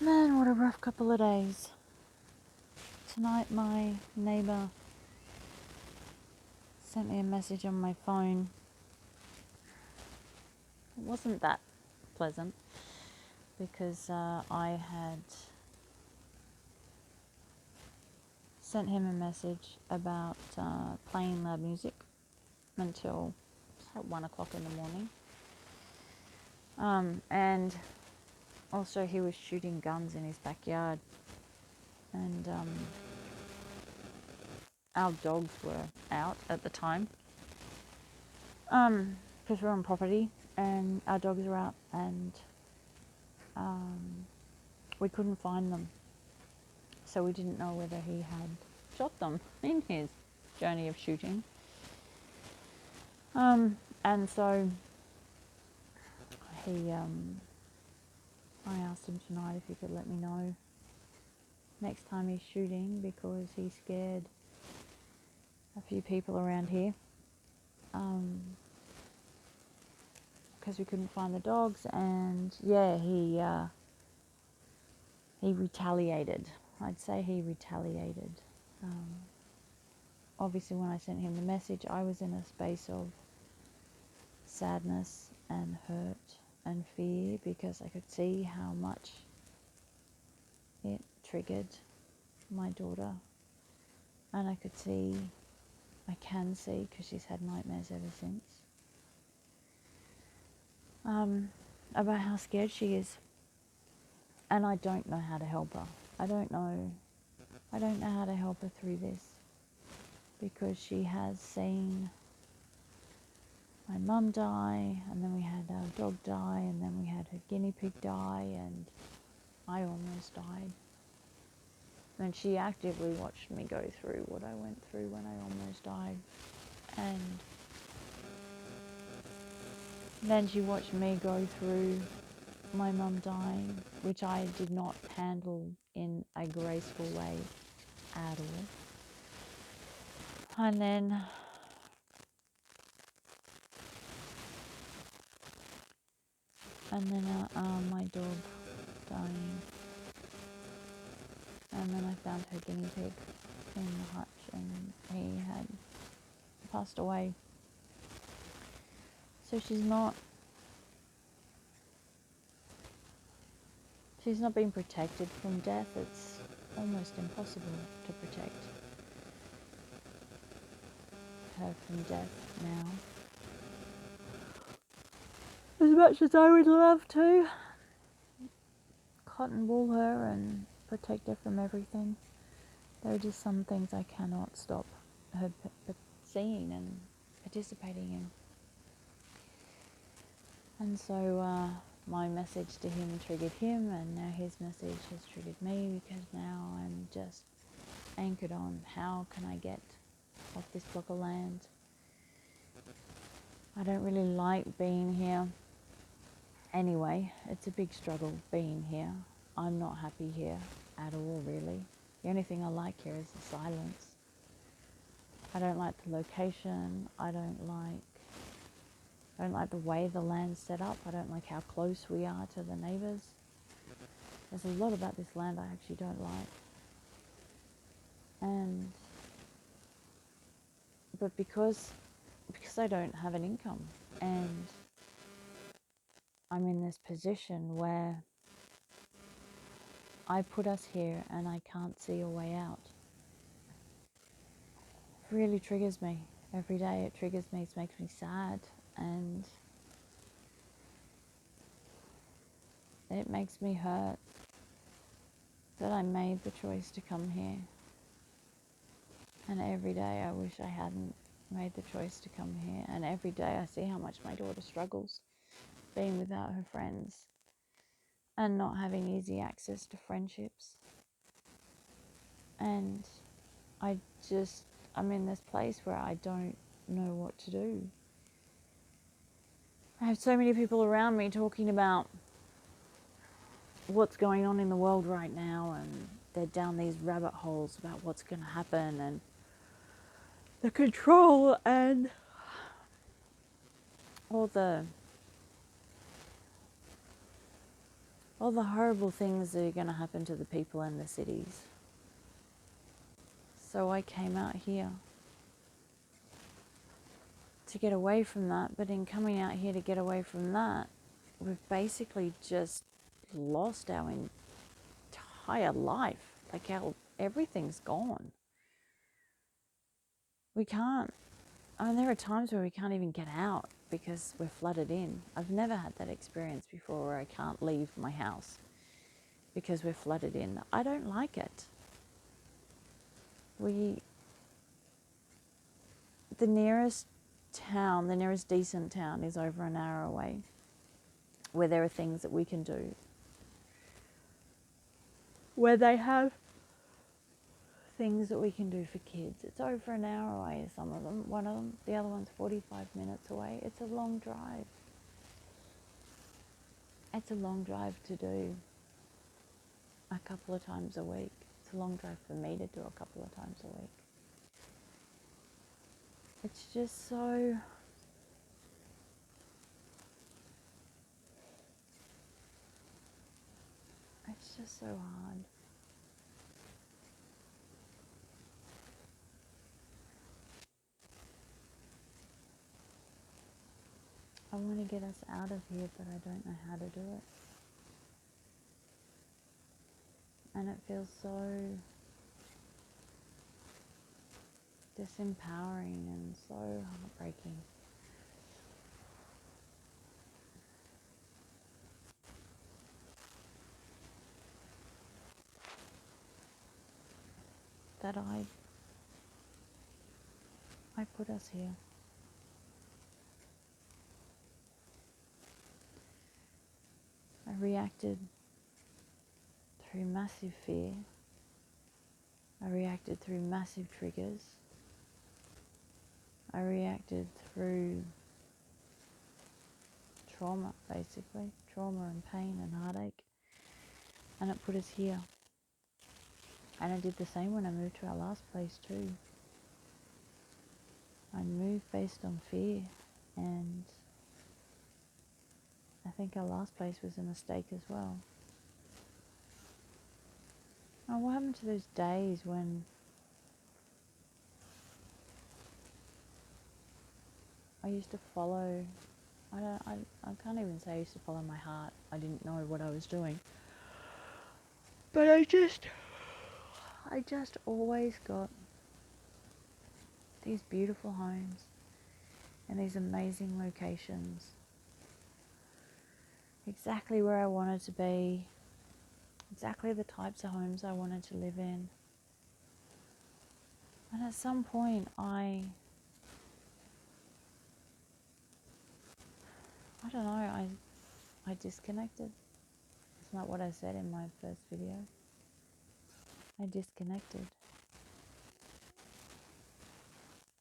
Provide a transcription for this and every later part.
Man, what a rough couple of days. Tonight my neighbour sent me a message on my phone. It wasn't that pleasant because I had sent him a message about playing loud music until like 1 o'clock in the morning. And also he was shooting guns in his backyard. And our dogs were out at the time. Because we're on property and our dogs are out, and we couldn't find them. So we didn't know whether he had shot them in his journey of shooting. And so I asked him tonight if he could let me know next time he's shooting, because he scared a few people around here. Because we couldn't find the dogs, and yeah, he retaliated. I'd say he retaliated. Obviously, when I sent him the message, I was in a space of sadness and hurt and fear, because I could see how much it triggered my daughter, and I can see, because she's had nightmares ever since, about how scared she is. And I don't know how to help her. I don't know how to help her through this, because she has seen my mum die, and then we had our dog die, and then we had her guinea pig die, and I almost died. And she actively watched me go through what I went through when I almost died. And then she watched me go through my mum dying, which I did not handle in a graceful way at all. And then my dog dying. And then I found her guinea pig in the hutch, and he had passed away. So she's not being protected from death. It's almost impossible to protect her from death now. As much as I would love to cotton wool her and protect her from everything, there are just some things I cannot stop her seeing and participating in. And so my message to him triggered him, and now his message has triggered me, because now I'm just anchored on, how can I get off this block of land? I don't really like being here. Anyway, it's a big struggle being here. I'm not happy here at all, really. The only thing I like here is the silence. I don't like the location. I don't like the way the land's set up. I don't like how close we are to the neighbours. There's a lot about this land I actually don't like. But because I don't have an income, and I'm in this position where I put us here and I can't see a way out, it really triggers me. Every day it triggers me. It makes me sad, and it makes me hurt that I made the choice to come here. And every day I wish I hadn't made the choice to come here. And every day I see how much my daughter struggles being without her friends and not having easy access to friendships. And I'm in this place where I don't know what to do. I have so many people around me talking about what's going on in the world right now, and they're down these rabbit holes about what's going to happen, and the control, and all the all the horrible things that are going to happen to the people in the cities. So I came out here to get away from that, but in coming out here to get away from that, we've basically just lost our entire life. Like everything's gone. We can't, there are times where we can't even get out because we're flooded in. I've never had that experience before where I can't leave my house because we're flooded in. I don't like it. The nearest town, the nearest decent town is over an hour away, where there are things that we can do, where they have things that we can do for kids. It's over an hour away, some of them. One of them, the other one's 45 minutes away. It's a long drive. It's a long drive to do a couple of times a week. It's a long drive for me to do a couple of times a week. It's just so... It's just so hard. I want to get us out of here, but I don't know how to do it. And it feels so disempowering and so heartbreaking. That I put us here. I reacted through massive fear. I reacted through massive triggers. I reacted through trauma, basically. Trauma and pain and heartache. And it put us here. And I did the same when I moved to our last place too. I moved based on fear. And I think our last place was a mistake as well. Oh, what happened to those days when I used to follow, I can't even say I used to follow my heart. I didn't know what I was doing. But I just always got these beautiful homes and these amazing locations. Exactly where I wanted to be. Exactly the types of homes I wanted to live in. And at some point I don't know, I disconnected. It's not what I said in my first video. I disconnected.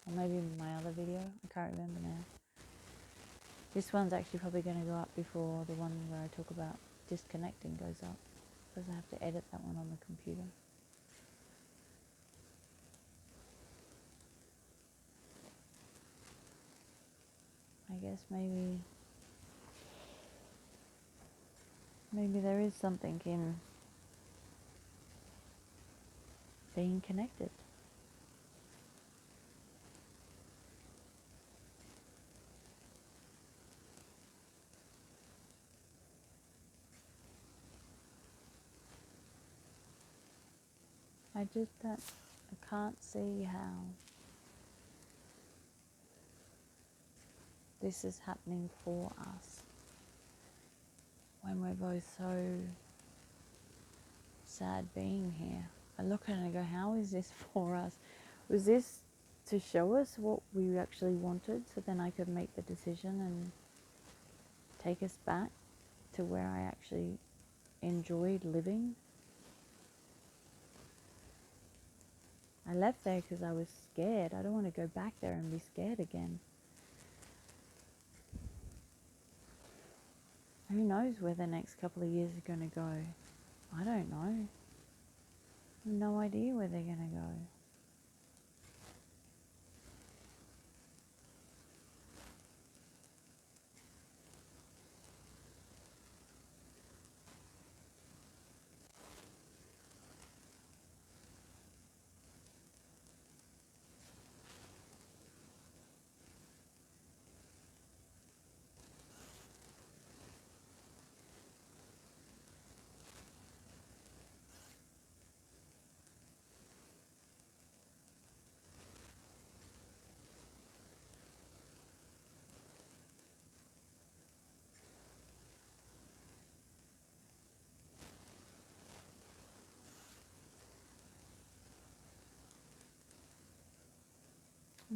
Or maybe in my other video, I can't remember now. This one's actually probably going to go up before the one where I talk about disconnecting goes up, because I have to edit that one on the computer. I guess maybe there is something in being connected. I can't see how this is happening for us when we're both so sad being here. I look at it and I go, how is this for us? Was this to show us what we actually wanted, so then I could make the decision and take us back to where I actually enjoyed living? I left there because I was scared. I don't want to go back there and be scared again. Who knows where the next couple of years are going to go? I don't know. I have no idea where they're going to go.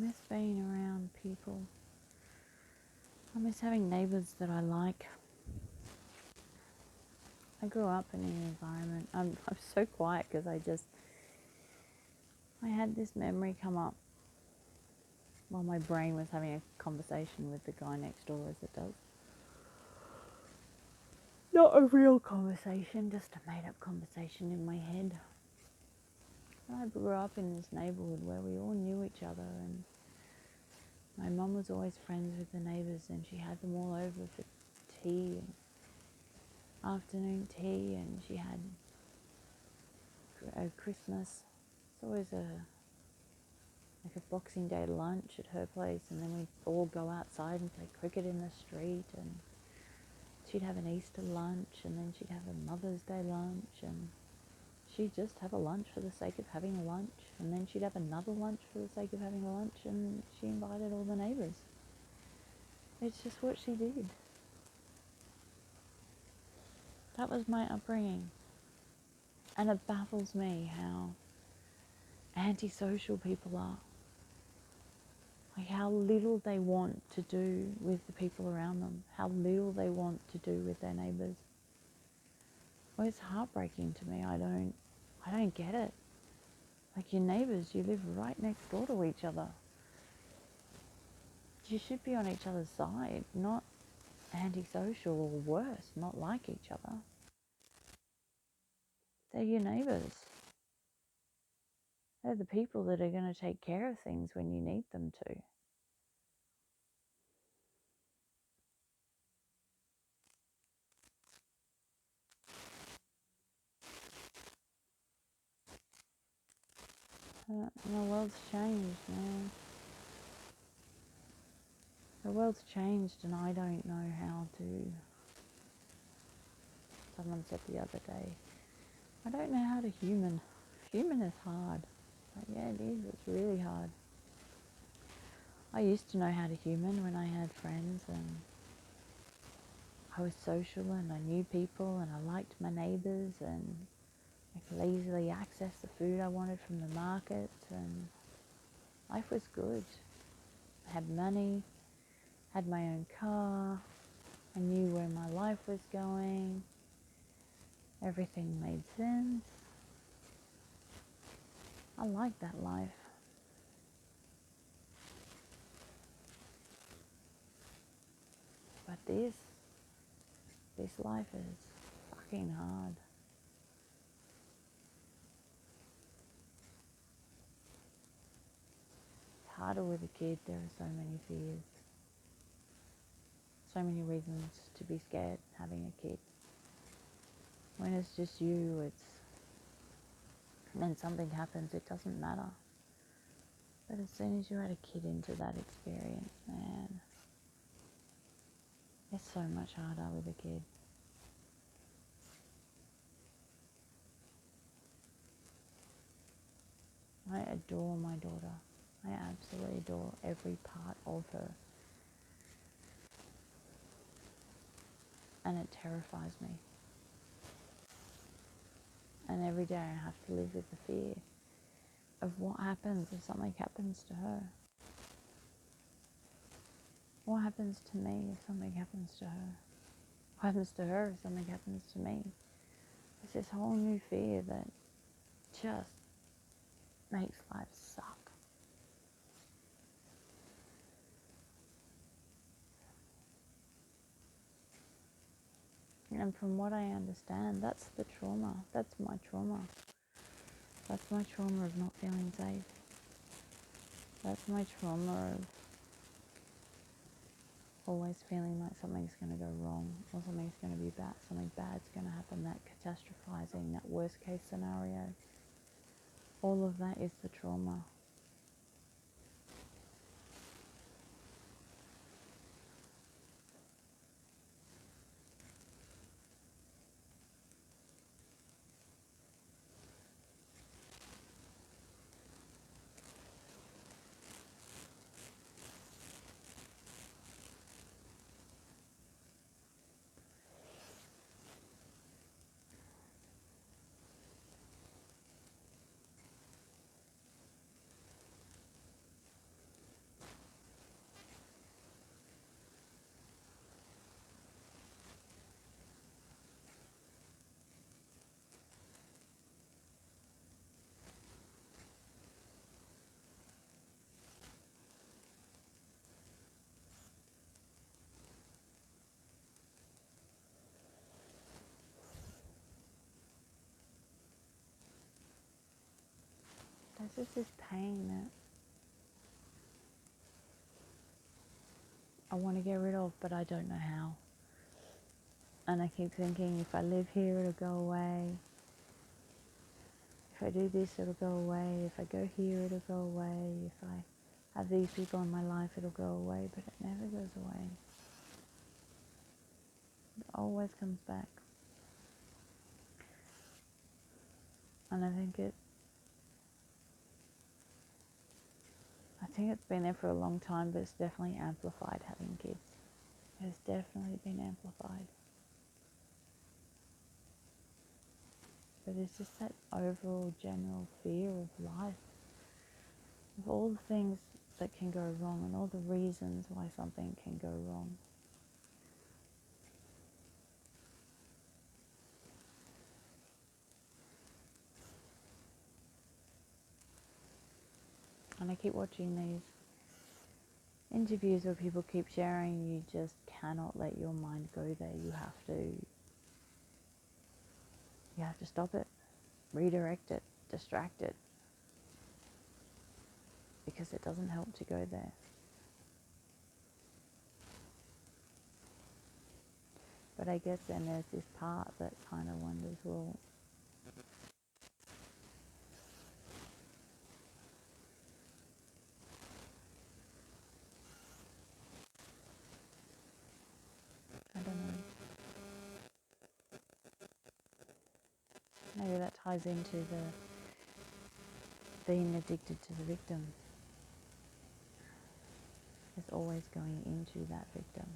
miss being around people. I miss having neighbours that I like. I grew up in an environment. I'm so quiet because I had this memory come up while my brain was having a conversation with the guy next door, as it does. Not a real conversation, just a made up conversation in my head. I grew up in this neighbourhood where we all knew each other, and my mum was always friends with the neighbours, and she had them all over for tea and afternoon tea, and she had a Christmas. It's always like a Boxing Day lunch at her place, and then we'd all go outside and play cricket in the street, and she'd have an Easter lunch, and then she'd have a Mother's Day lunch, and she'd just have a lunch for the sake of having a lunch, and then she'd have another lunch for the sake of having a lunch, and she invited all the neighbours. It's just what she did. That was my upbringing. And it baffles me how antisocial people are. Like how little they want to do with the people around them, how little they want to do with their neighbours. Well, it's heartbreaking to me. I don't get it. Like your neighbours, you live right next door to each other. You should be on each other's side, not antisocial or worse, not like each other. They're your neighbours. They're the people that are going to take care of things when you need them to. And the world's changed, man. The world's changed, and I don't know how to. Someone said the other day, I don't know how to human. Human is hard. Like, yeah, it is. It's really hard. I used to know how to human when I had friends, and I was social, and I knew people, and I liked my neighbours, and I could easily access the food I wanted from the markets, and life was good. I had money, had my own car, I knew where my life was going, everything made sense. I liked that life. But this life is fucking hard. It's harder with a kid. There are so many fears. So many reasons to be scared having a kid. When it's just you, when something happens, it doesn't matter. But as soon as you add a kid into that experience, man, it's so much harder with a kid. I adore my daughter. I absolutely adore every part of her. And it terrifies me. And every day I have to live with the fear of what happens if something happens to her. What happens to me if something happens to her? What happens to her if something happens to me? It's this whole new fear that just makes life suck. And from what I understand, that's the trauma. That's my trauma. That's my trauma of not feeling safe. That's my trauma of always feeling like something's going to go wrong, or something's going to be bad, something bad's going to happen, that catastrophizing, that worst case scenario. All of that is the trauma. It's just this pain that I want to get rid of, but I don't know how. And I keep thinking, if I live here, it'll go away. If I do this, it'll go away. If I go here, it'll go away. If I have these people in my life, it'll go away. But it never goes away. It always comes back. And I think it's been there for a long time, but it's definitely amplified having kids. It has definitely been amplified. But it's just that overall general fear of life, of all the things that can go wrong and all the reasons why something can go wrong. And I keep watching these interviews where people keep sharing, you just cannot let your mind go there. You have to stop it, redirect it, distract it, because it doesn't help to go there. But I guess then there's this part that kind of wonders, well, I don't know. Maybe that ties into the being addicted to the victim. Is always going into that victim.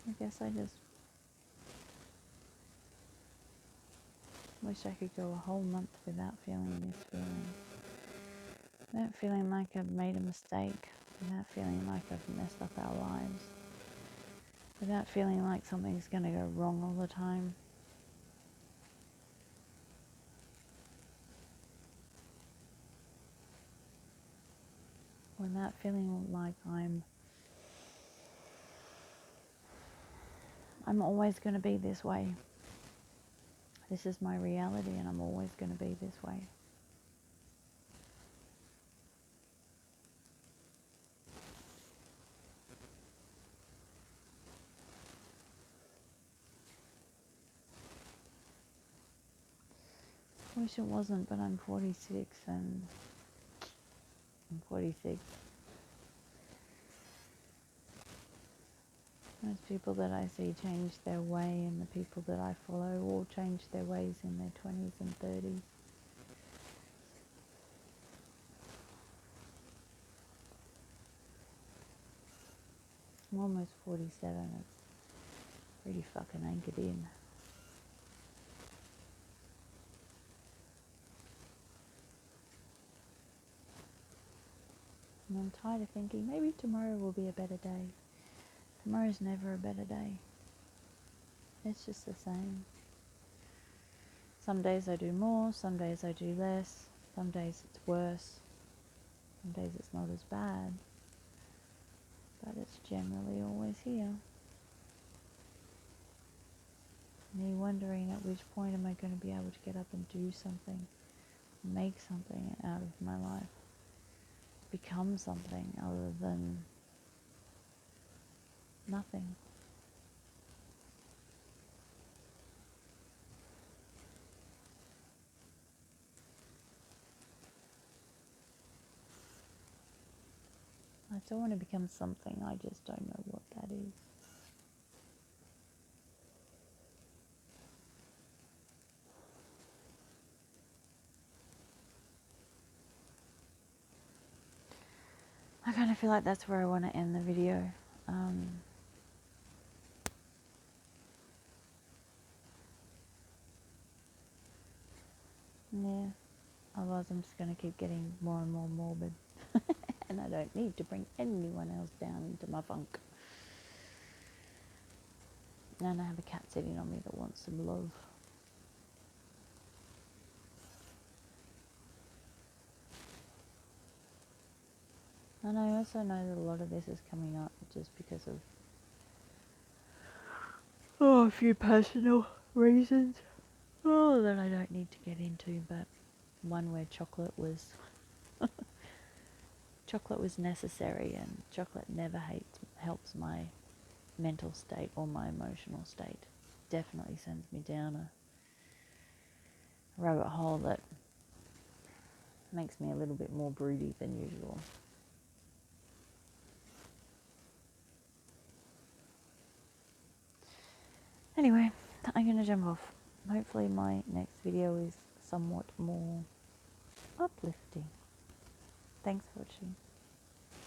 I guess I just wish I could go a whole month without feeling this feeling. Without feeling like I've made a mistake. Without feeling like I've messed up our lives. Without feeling like something's going to go wrong all the time. Without feeling like I'm always going to be this way. This is my reality and I'm always going to be this way. I wish it wasn't, but I'm 46 and I'm 46. Most people that I see change their way, and the people that I follow all change their ways in their 20s and 30s. I'm almost 47. It's pretty fucking anchored in. And I'm tired of thinking maybe tomorrow will be a better day. Tomorrow's never a better day. It's just the same. Some days I do more, some days I do less, some days it's worse, some days it's not as bad, but it's generally always here. Me wondering at which point am I going to be able to get up and do something, make something out of my life, become something other than nothing. I still want to become something, I just don't know what that is. I kind of feel like that's where I want to end the video. Yeah, otherwise I'm just going to keep getting more and more morbid. And I don't need to bring anyone else down into my funk. And I have a cat sitting on me that wants some love. And I also know that a lot of this is coming up just because of a few personal reasons. That I don't need to get into, but one where chocolate was necessary, and chocolate never helps my mental state or my emotional state. Definitely sends me down a rabbit hole that makes me a little bit more broody than usual. Anyway, I'm going to jump off. Hopefully my next video is somewhat more uplifting. Thanks for watching.